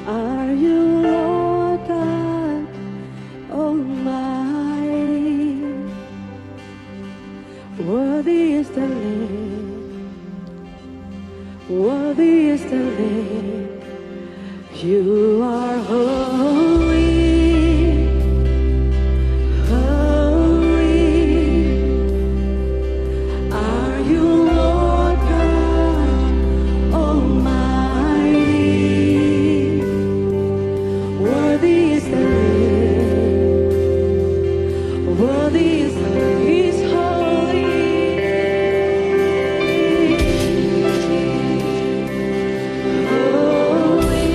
are you, Lord God Almighty. Worthy is the Lamb, worthy is the Lamb. You are holy, holy. Are you, Lord God Almighty? Worthy is the Lamb, worthy is the Lamb. He's holy. Holy,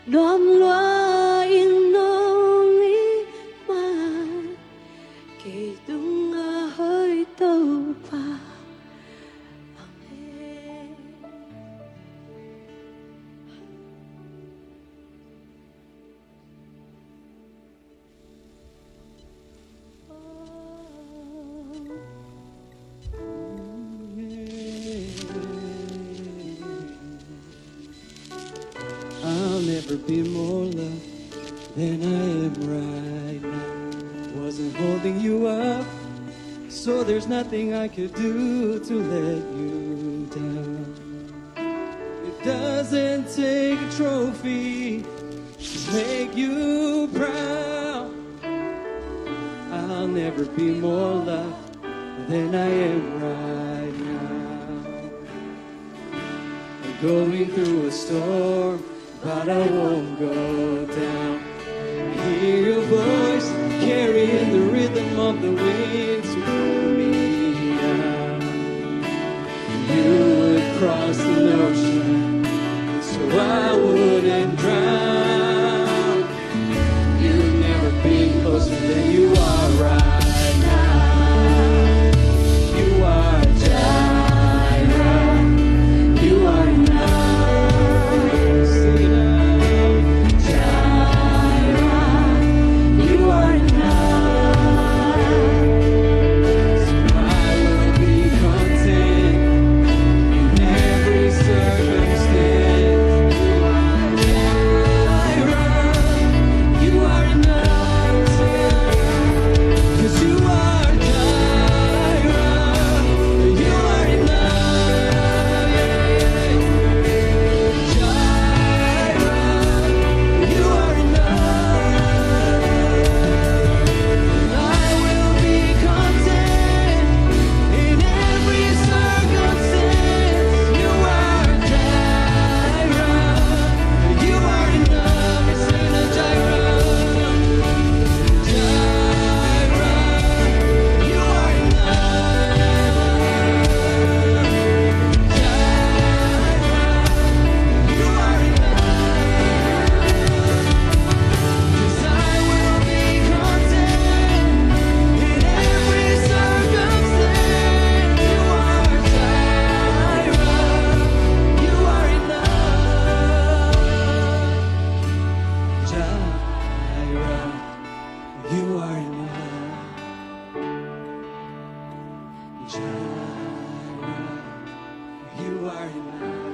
Nom loa in nong i ma Kể tung a hơi tàu pa Amen I'll never be more loved than I am right now. Wasn't holding you up, so there's nothing I could do to let you down. It doesn't take a trophy to make you proud. I'll never be more loved than I am right now. I'm going through a storm, but I won't go down. I hear your voice carrying the rhythm of the wind to pull me down. You would cross the ocean so I wouldn't drown. You've never been closer than you are right now. You are Jireh. You are enough.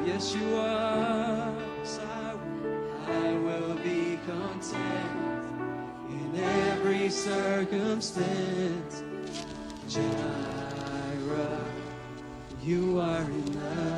Yes, you are. Yes, I will be content in every circumstance. Jireh, you are enough.